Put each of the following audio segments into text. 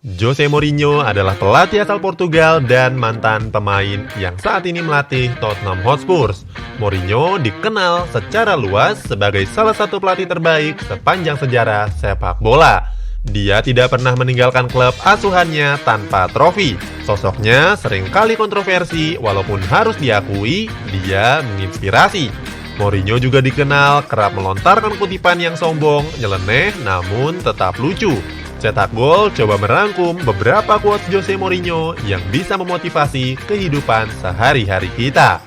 Jose Mourinho adalah pelatih asal Portugal dan mantan pemain yang saat ini melatih Tottenham Hotspur. Mourinho dikenal secara luas sebagai salah satu pelatih terbaik sepanjang sejarah sepak bola. Dia tidak pernah meninggalkan klub asuhannya tanpa trofi. Sosoknya seringkali kontroversi, walaupun harus diakui, dia menginspirasi. Mourinho juga dikenal kerap melontarkan kutipan yang sombong, nyeleneh, namun tetap lucu. Cetak Gol coba merangkum beberapa quotes Jose Mourinho yang bisa memotivasi kehidupan sehari-hari kita.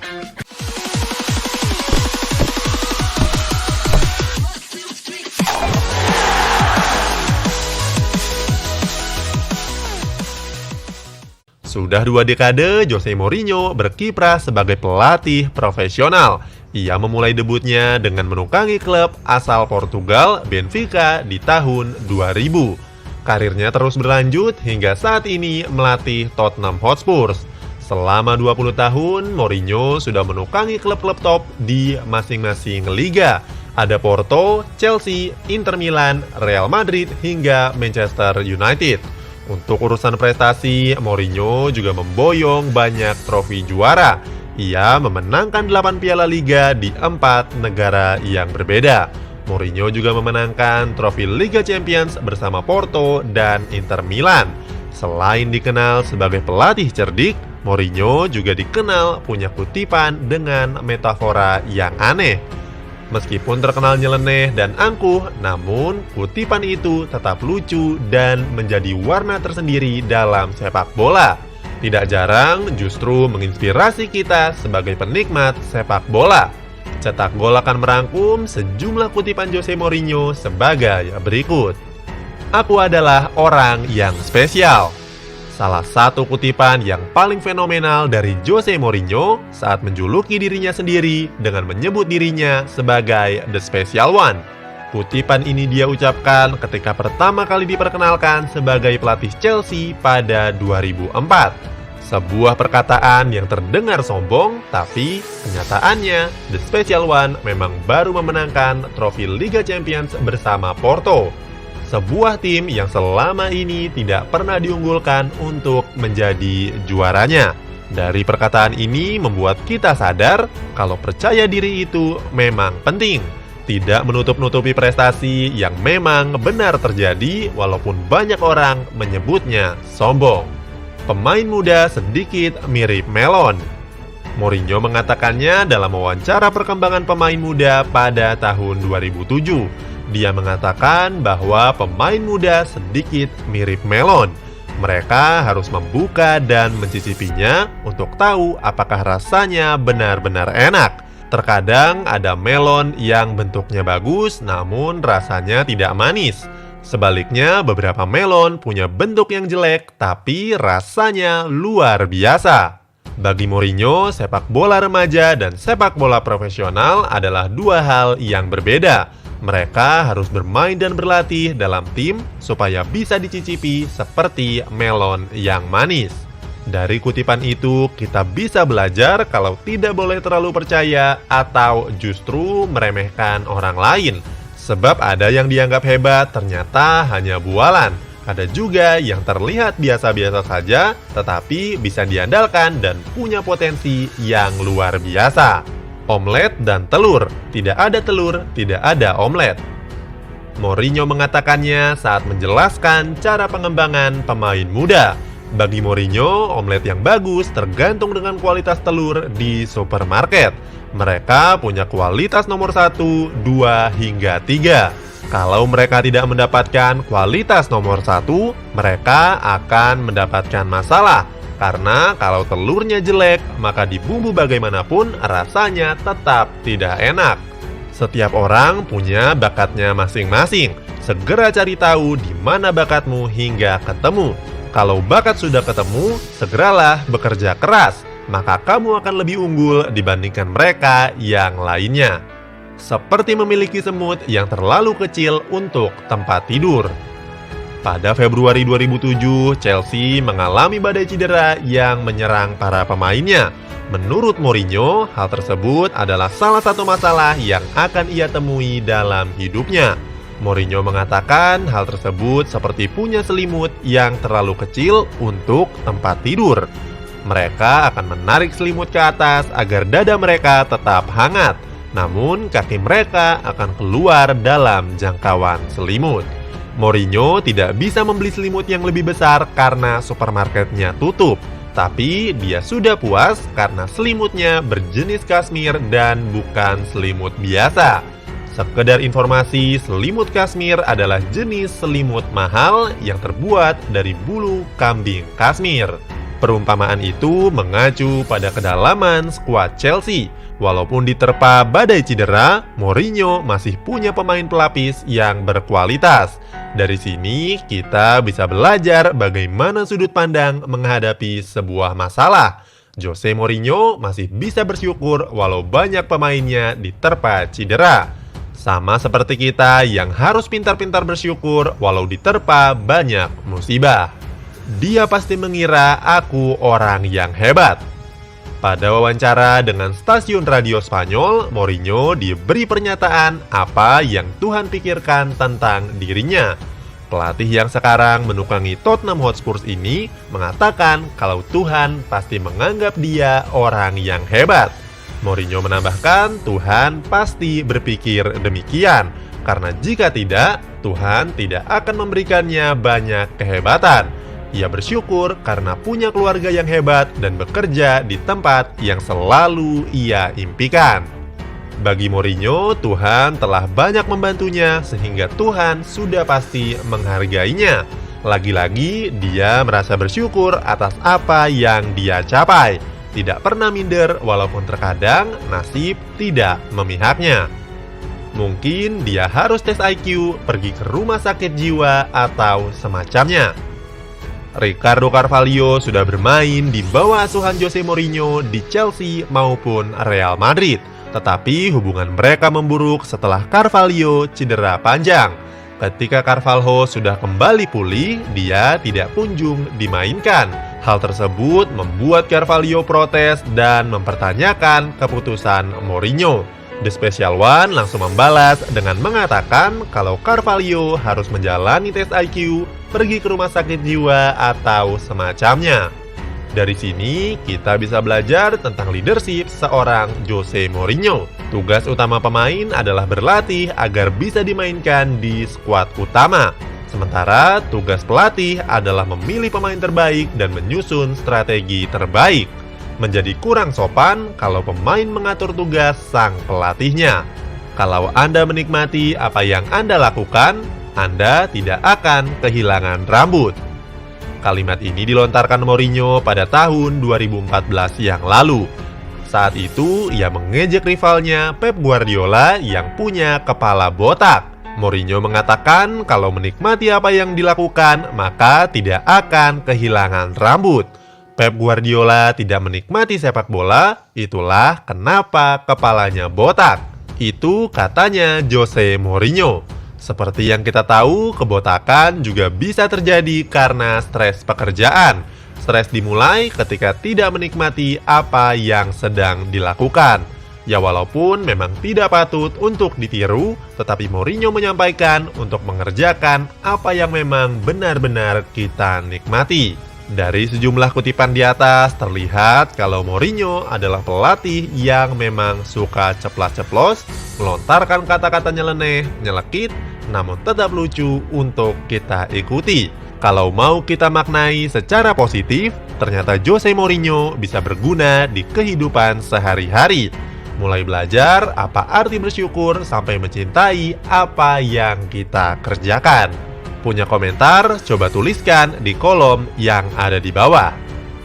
Sudah 2 dekade, Jose Mourinho berkiprah sebagai pelatih profesional. Ia memulai debutnya dengan menukangi klub asal Portugal, Benfica, di tahun 2000. Karirnya terus berlanjut hingga saat ini melatih Tottenham Hotspur. Selama 20 tahun, Mourinho sudah menukangi klub-klub top di masing-masing liga. Ada Porto, Chelsea, Inter Milan, Real Madrid, hingga Manchester United. Untuk urusan prestasi, Mourinho juga memboyong banyak trofi juara. Ia memenangkan 8 piala liga di 4 negara yang berbeda. Mourinho juga memenangkan trofi Liga Champions bersama Porto dan Inter Milan. Selain dikenal sebagai pelatih cerdik, Mourinho juga dikenal punya kutipan dengan metafora yang aneh. Meskipun terkenal nyeleneh dan angkuh, namun kutipan itu tetap lucu dan menjadi warna tersendiri dalam sepak bola. Tidak jarang justru menginspirasi kita sebagai penikmat sepak bola. Cetak Gol akan merangkum sejumlah kutipan Jose Mourinho sebagai berikut. Aku adalah orang yang spesial. Salah satu kutipan yang paling fenomenal dari Jose Mourinho saat menjuluki dirinya sendiri dengan menyebut dirinya sebagai The Special One. Kutipan ini dia ucapkan ketika pertama kali diperkenalkan sebagai pelatih Chelsea pada 2004. Sebuah perkataan yang terdengar sombong, tapi kenyataannya The Special One memang baru memenangkan trofi Liga Champions bersama Porto. Sebuah tim yang selama ini tidak pernah diunggulkan untuk menjadi juaranya. Dari perkataan ini membuat kita sadar kalau percaya diri itu memang penting. Tidak menutup-nutupi prestasi yang memang benar terjadi walaupun banyak orang menyebutnya sombong. Pemain muda sedikit mirip melon. Mourinho mengatakannya dalam wawancara perkembangan pemain muda pada tahun 2007. Dia mengatakan bahwa pemain muda sedikit mirip melon. Mereka harus membuka dan mencicipinya untuk tahu apakah rasanya benar-benar enak. Terkadang ada melon yang bentuknya bagus namun rasanya tidak manis. Sebaliknya, beberapa melon punya bentuk yang jelek, tapi rasanya luar biasa. Bagi Mourinho, sepak bola remaja dan sepak bola profesional adalah dua hal yang berbeda. Mereka harus bermain dan berlatih dalam tim supaya bisa dicicipi seperti melon yang manis. Dari kutipan itu, kita bisa belajar kalau tidak boleh terlalu percaya atau justru meremehkan orang lain. Sebab ada yang dianggap hebat ternyata hanya bualan. Ada juga yang terlihat biasa-biasa saja tetapi bisa diandalkan dan punya potensi yang luar biasa. Omlet dan telur. Tidak ada telur, tidak ada omlet. Mourinho mengatakannya saat menjelaskan cara pengembangan pemain muda. Bagi Mourinho, omlet yang bagus tergantung dengan kualitas telur di supermarket. Mereka punya kualitas nomor 1, 2, hingga 3. Kalau mereka tidak mendapatkan kualitas nomor 1, mereka akan mendapatkan masalah. Karena kalau telurnya jelek, maka dibumbu bagaimanapun rasanya tetap tidak enak. Setiap orang punya bakatnya masing-masing. Segera cari tahu di mana bakatmu hingga ketemu. Kalau bakat sudah ketemu, segeralah bekerja keras. Maka kamu akan lebih unggul dibandingkan mereka yang lainnya. Seperti memiliki semut yang terlalu kecil untuk tempat tidur. Pada Februari 2007, Chelsea mengalami badai cedera yang menyerang para pemainnya. Menurut Mourinho, hal tersebut adalah salah satu masalah yang akan ia temui dalam hidupnya. Mourinho mengatakan hal tersebut seperti punya selimut yang terlalu kecil untuk tempat tidur. Mereka akan menarik selimut ke atas agar dada mereka tetap hangat, namun kaki mereka akan keluar dalam jangkauan selimut. Mourinho tidak bisa membeli selimut yang lebih besar karena supermarketnya tutup, tapi dia sudah puas karena selimutnya berjenis kasmir dan bukan selimut biasa. Sekedar informasi, selimut kasmir adalah jenis selimut mahal yang terbuat dari bulu kambing kasmir. Perumpamaan itu mengacu pada kedalaman skuad Chelsea. Walaupun diterpa badai cedera, Mourinho masih punya pemain pelapis yang berkualitas. Dari sini, kita bisa belajar bagaimana sudut pandang menghadapi sebuah masalah. Jose Mourinho masih bisa bersyukur walau banyak pemainnya diterpa cedera. Sama seperti kita yang harus pintar-pintar bersyukur walau diterpa banyak musibah. Dia pasti mengira aku orang yang hebat. Pada wawancara dengan stasiun radio Spanyol, Mourinho diberi pernyataan apa yang Tuhan pikirkan tentang dirinya. Pelatih yang sekarang menukangi Tottenham Hotspur ini mengatakan kalau Tuhan pasti menganggap dia orang yang hebat. Mourinho menambahkan Tuhan pasti berpikir demikian, karena jika tidak, Tuhan tidak akan memberikannya banyak kehebatan. Ia bersyukur karena punya keluarga yang hebat dan bekerja di tempat yang selalu ia impikan. Bagi Mourinho, Tuhan telah banyak membantunya sehingga Tuhan sudah pasti menghargainya. Lagi-lagi, dia merasa bersyukur atas apa yang dia capai. Tidak pernah minder walaupun terkadang nasib tidak memihaknya. Mungkin dia harus tes IQ, pergi ke rumah sakit jiwa, atau semacamnya. Ricardo Carvalho sudah bermain di bawah asuhan Jose Mourinho di Chelsea maupun Real Madrid. Tetapi hubungan mereka memburuk setelah Carvalho cedera panjang. Ketika Carvalho sudah kembali pulih, dia tidak kunjung dimainkan. Hal tersebut membuat Carvalho protes dan mempertanyakan keputusan Mourinho. The Special One langsung membalas dengan mengatakan kalau Carvalho harus menjalani tes IQ, pergi ke rumah sakit jiwa, atau semacamnya. Dari sini, kita bisa belajar tentang leadership seorang Jose Mourinho. Tugas utama pemain adalah berlatih agar bisa dimainkan di skuad utama. Sementara tugas pelatih adalah memilih pemain terbaik dan menyusun strategi terbaik. Menjadi kurang sopan kalau pemain mengatur tugas sang pelatihnya. Kalau Anda menikmati apa yang Anda lakukan, Anda tidak akan kehilangan rambut. Kalimat ini dilontarkan Mourinho pada tahun 2014 yang lalu. Saat itu, ia mengejek rivalnya Pep Guardiola yang punya kepala botak. Mourinho mengatakan kalau menikmati apa yang dilakukan, maka tidak akan kehilangan rambut. Pep Guardiola tidak menikmati sepak bola, itulah kenapa kepalanya botak. Itu katanya Jose Mourinho. Seperti yang kita tahu, kebotakan juga bisa terjadi karena stres pekerjaan. Stres dimulai ketika tidak menikmati apa yang sedang dilakukan. Ya walaupun memang tidak patut untuk ditiru, tetapi Mourinho menyampaikan untuk mengerjakan apa yang memang benar-benar kita nikmati. Dari sejumlah kutipan di atas terlihat kalau Mourinho adalah pelatih yang memang suka ceplas-ceplos, melontarkan kata-kata nyeleneh, nyelekit, namun tetap lucu untuk kita ikuti. Kalau mau kita maknai secara positif, ternyata Jose Mourinho bisa berguna di kehidupan sehari-hari. Mulai belajar apa arti bersyukur sampai mencintai apa yang kita kerjakan. Punya komentar? Coba tuliskan di kolom yang ada di bawah.